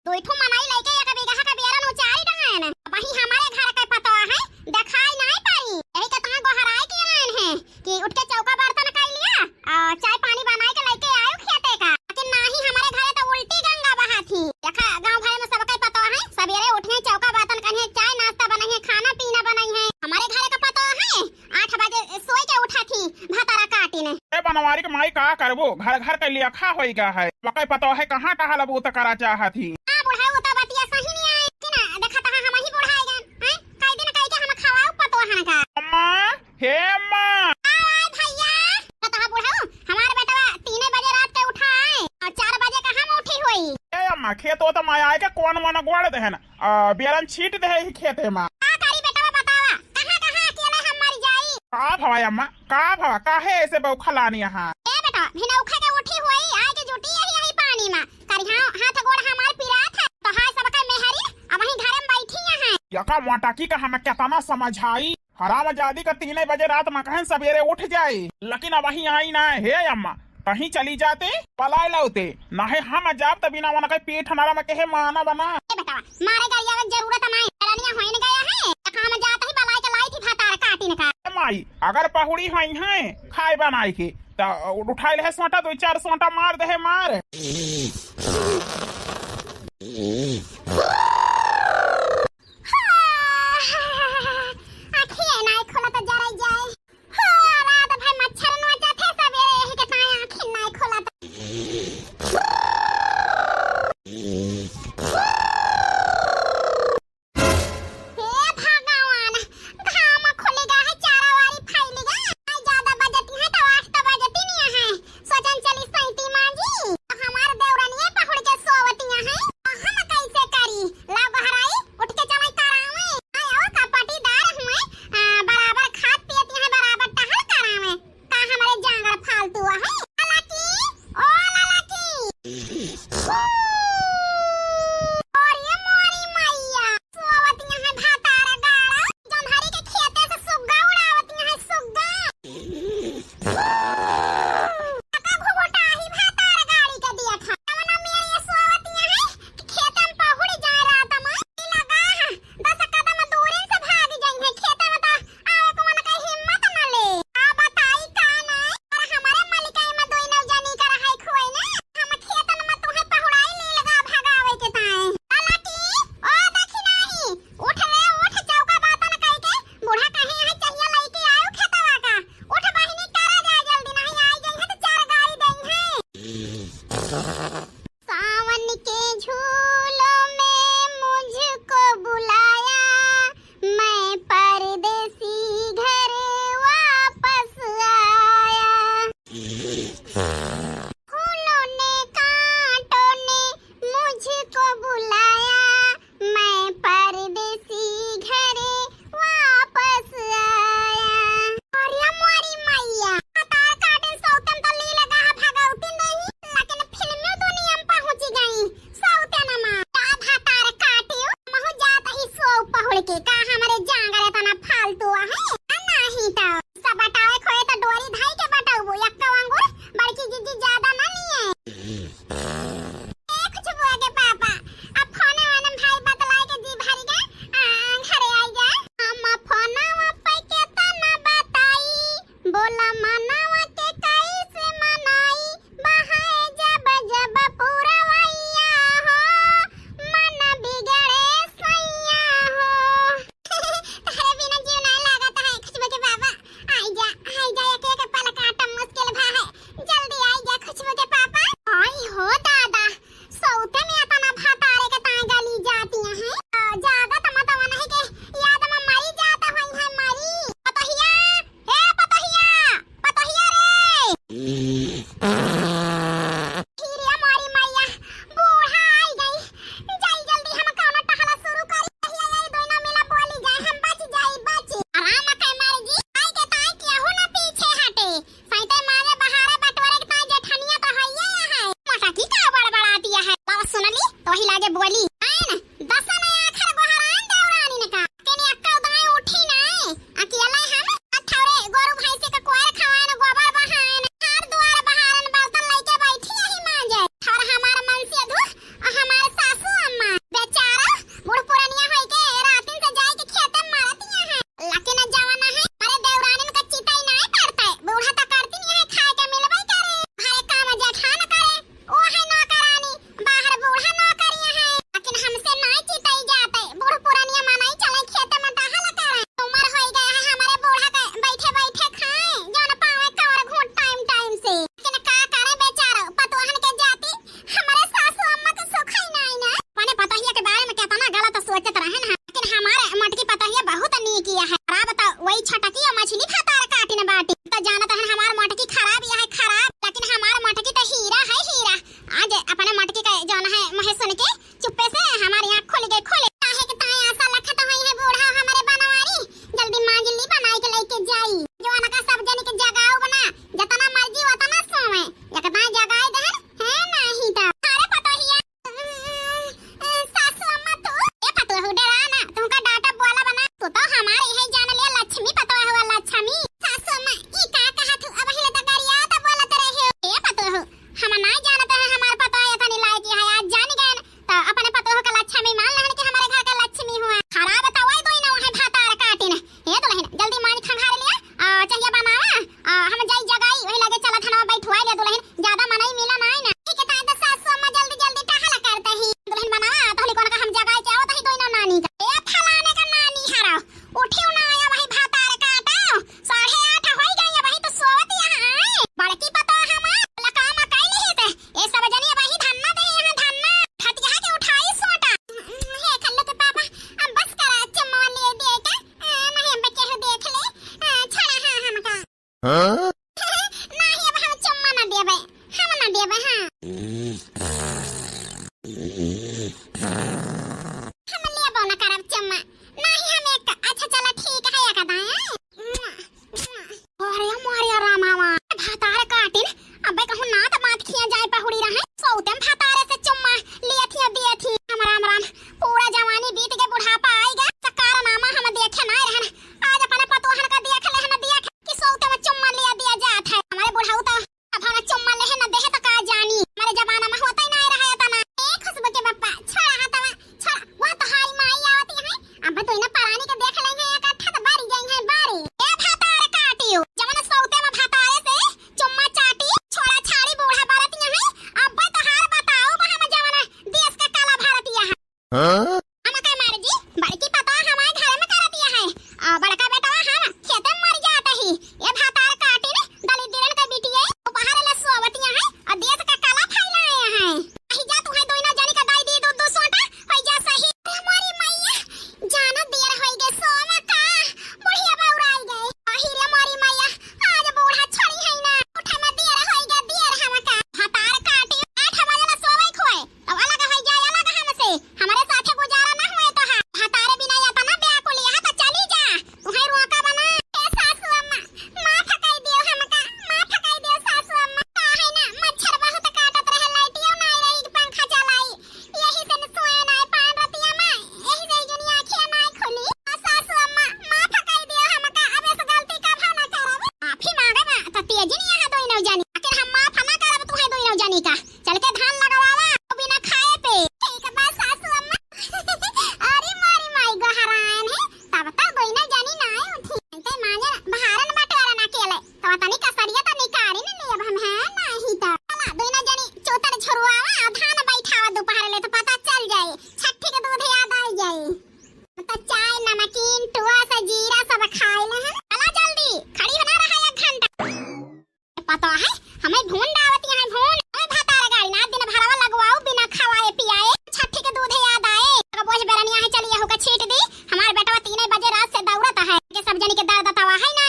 तो इठो मनाई लइके एक बिगहा का बेरन उचारी डहान वही हमारे घर का पता है देखाई नहीं पाई यही के तहां गोहराई के आन है कि उठ के चौका बर्तन कर लिया और चाय पानी बनाई के लेके आयो खेते का लेकिन नहीं हमारे घरे तो उल्टी गंगा बहा थी देखा गांव घर में सबके पता है सवेरे उठने चौका बर्तन करने चाय नाश्ता बनाई है खाना पीना बनाई है हमारे घरे का पता है 8 बजे सोई के उठा थी भातारा काटी ने ए बनवारी के माई का करबो घर घर के लिए खा होई गया है वकै पता है कहां कहां लबू त करा चाहत ही हां बुढ़ा वो तो बतिया सही नहीं आई कि ना देखा ता हम ही बुढ़ाएगा हैं कई दिन कई के हम खवाओ पतो हन का अम्मा हे अम्मा आय भैया तो बुढ़ाओ हमारे बेटा 3 बजे रात के उठा है और 4 बजे का हम उठी हुई ए अम्मा खेतो त माय आए के कौन मन गोड़ देहन बेरन छीट दे ही खेते में का करी बेटा बतावा कहां अकेले हम मर जाई का भवा अम्मा का भवा काहे ऐसे बौखलानी यहां ए बेटा बिना उठे के उठी हुई आए के जुटी यही पानी में करी हाथ गोड़ हमार पिरात है तो हाय सब के मेहरी अब वही घर में बैठी है यका मोटाकी का हमें कितना समझाई हराम जादी का 3 बजे रात में कहन सवेरे उठ जाए लेकिन अब वही आई ना हे अम्मा कहीं चली जाते पलाए लौते ना है हम जाब तभी ना वन के पेट हमारा में कहे माना बना ए बेटा मारे गरिया की जरूरत नहीं रानिया होइन गया है हम जाते ही बलाई के लाई थी भातार काटिन का माई अगर पहुड़ी हई है खाए बनाई के तो उठाई ले सोटा 2-4 सोटा मार दे मार हम ले बोना करब चम्मा नहीं हम एक अच्छा चला ठीक है या कदा अरे मोरिया रामावा भातार काटिन अबे कहूं ना त मात खिया जाए पहुड़ी रहे सौतम भातारे से चम्मा लिए थी दिए थी हम राम राम पूरा जवानी बीत के बुढ़ापा आई गया सकार नामा हम देखे ना रहन आज अपने पतोहन का देख ले न देख कि सौतम चम्मा लिया दिया जात है हमारे बुढ़ाऊ तो अब हम चम्मा ले न देहे त का जानी हमारे जमाना में होता ही नहीं रहा तना ए खुशबू के बापा छोड़ा हतवा छोड़ा वो तो हाई माई आवती है अब तो इना परानी के देख लेंगे एक अठा तो बारी जाएंगे बारी ए भातार काटियो जवन सौते में भातारे से चुम्मा चाटी छोड़ा छाड़ी बूढ़ा भारतीय है अब तो हार बताओ हम जवन देश का काला भारतीय है हम के मार जी बड़की पता हमारे घर में करतिया है बड़का बेटा हम खेत में मर जाता ही ये भातार काटी ने दलित दिरन का बिटिया बाहर ले सोवतिया है और देश का काला फैलाए हैं ही जा तू है दोइना जानी का दाई दी दो सोटा होई जा सही हमारी मैया जाना देर होई गए सो में का बुढ़िया बौराई गए आही रे हमारी मैया आज बूढ़ा छड़ी है ना उठा में देर होई गए देर हम का भातार काटी 8 बजे ला सोवई खोए अब अलग होई जाए अलग हमसे हमारे साथे गुजारा ना हुए तो भातारे बिना या तना ब्याह को लिया तो चली जा तू है रोका बना ए सासू अम्मा मां फकाई दियो हमका मां फकाई दियो सासू अम्मा का है ना मच्छर बहुत काटत रहे लाइटियो नहीं रही पंखा चलाई यही से सोए नहीं पान रतिया में यही से दुनिया आंखें नहीं खुली सासू अम्मा मां फकाई दियो हमका अब ऐसे गलती का भाना करब माफी मांगे बा तो तेजी नहीं यहां दोई नौ जानी आखिर हम मां फना करब तू है दोई नौ जानी का चल के धान लगावा बिना खाए पे ठीक बा सासू अम्मा अरे मारी माई गहरान है तब तक दोई नौ जानी ना उठी ते माने बहारन बटवारा ना केले तो तनी कसरिया तो निकारी ने अब हम है नहीं तो चला दोई नौ जानी चौतर झरुआवा धान बैठावा दोपहर ले तो पता चल जाए छठी के दूध याद आ जाए तो चाय नमकीन टुआ से जीरा सब खाए ले हैं चला जल्दी खड़ी बना रहा 1 घंटा पता है हमें भून दावती है भून ओए भातार गाड़ी ना दिन भरवा लगवाओ बिना खवाए पियाए छठी के दूध याद आए अगर बोझ बेरनिया है चलिए होगा छीट दी हमार बेटवा 3 बजे रात से दौड़ता है के सब जनी के दर्द तवा है ना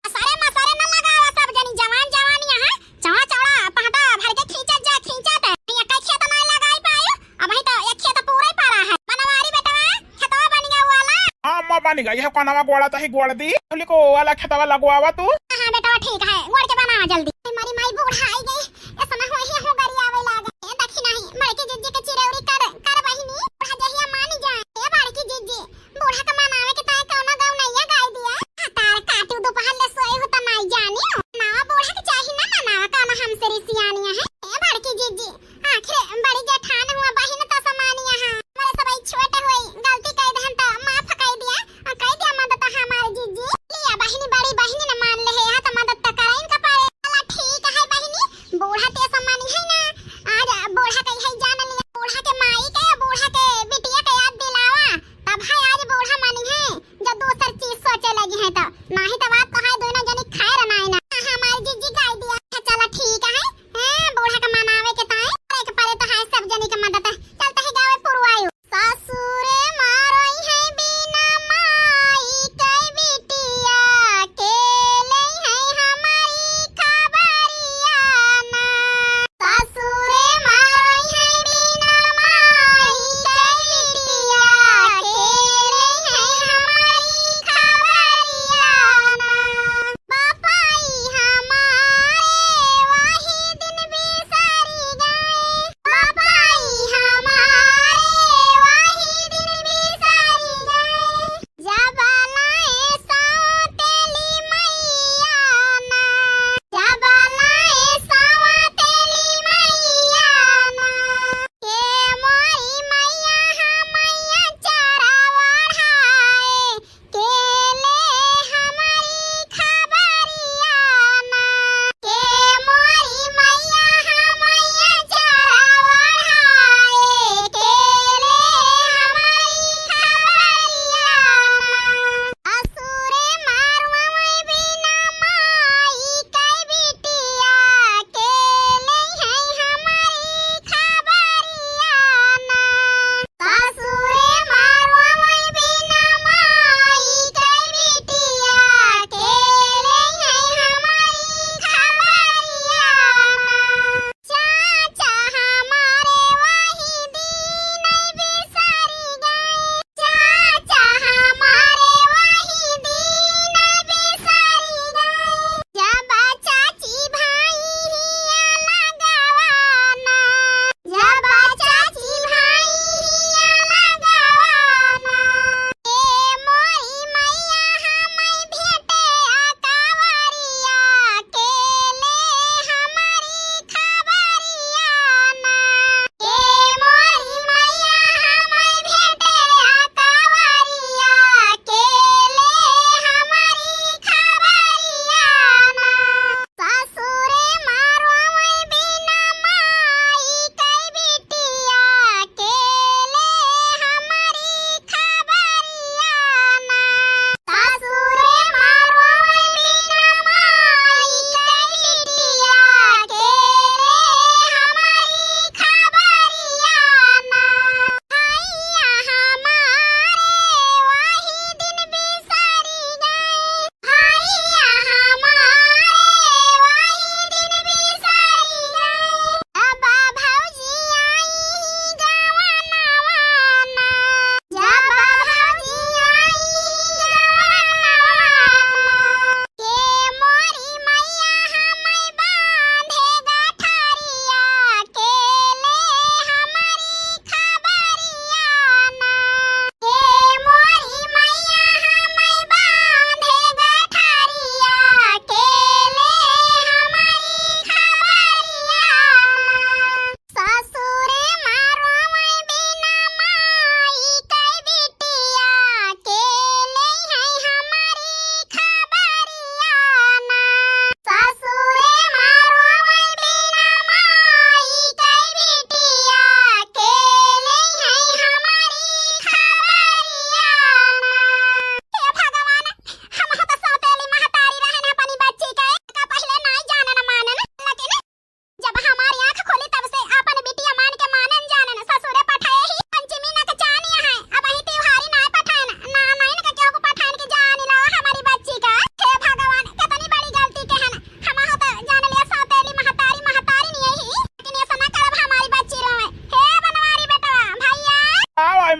सारे मसारे न लगावा सब जनी जवान जवानिया है चौड़ा चौड़ा पहटा भर के खींचत जा खींचत ये कई खेत ना लगाई पायो अब ही तो एक खेत पूरा ही पारा है बनवारी बेटवा खेतवा बन गया वाला अम्मा बन गई है कोनवा गोड़ा तो ही गोड़ दी बोली को वाला खेतवा लगवावा तू हां बेटवा ठीक है गोड़ के बनावा जल्दी हमारी माई बूढ़ा आई गई ए समय होई है हो गरी आवे लागे ए देखी नहीं मड़की जिज्जी के चिरौरी कर बहिनी बूढ़ा जहिया मान जाए ए बड़की जिज्जी बूढ़ा का मनावे के ताए कौनो गांव नैया गाय दिया तार काटू दोपहर ले सोए हो त नहीं जानी नावा बूढ़ा के चाही ना मनावा कौनो हमसे रिसियानिया है ए बड़की जिज्जी आखिर बड़ी जेठान हुआ बहिन त समानिया है हमारे सबई छोटे हुई गलती कई दहन त माफ कई दिया कई दिया मदद हमारे जिज्जी लिया बहिनी बड़ी बहिनी ने मान ले है या त मदद त कराइन का पाए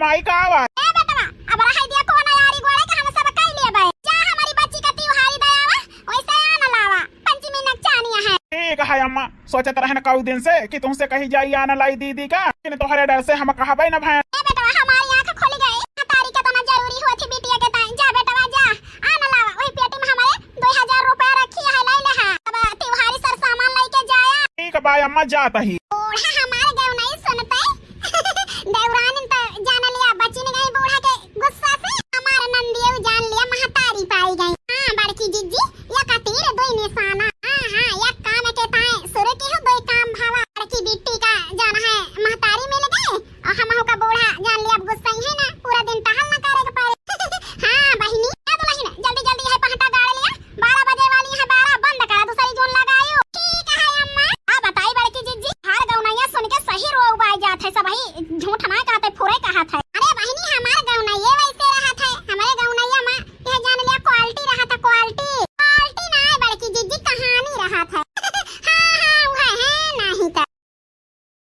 माई का आवा ए बेटवा अब रहाई दिया कोना यारी गोड़े के हम सब कई लेबे जा हमारी बच्ची का त्योहारी दयावा वैसे आना लावा पंचमी नचानिया है। ठीक है अम्मा, सोचत रहन कई दिन से कि तुमसे कहीं जाई आना लाई दीदी का, लेकिन तोहरे डर से हम कहबे न भाई। ए बेटवा हमारी आंख खुल गई तारी के तना जरूरी होती बिटिया के ताई जा बेटवा जा आना लावा वही पेटी में हमारे 2000 रुपया रखी है ले ले हा अब त्योहारी सर सामान लेके जाया। ठीक बा अम्मा, जात ही।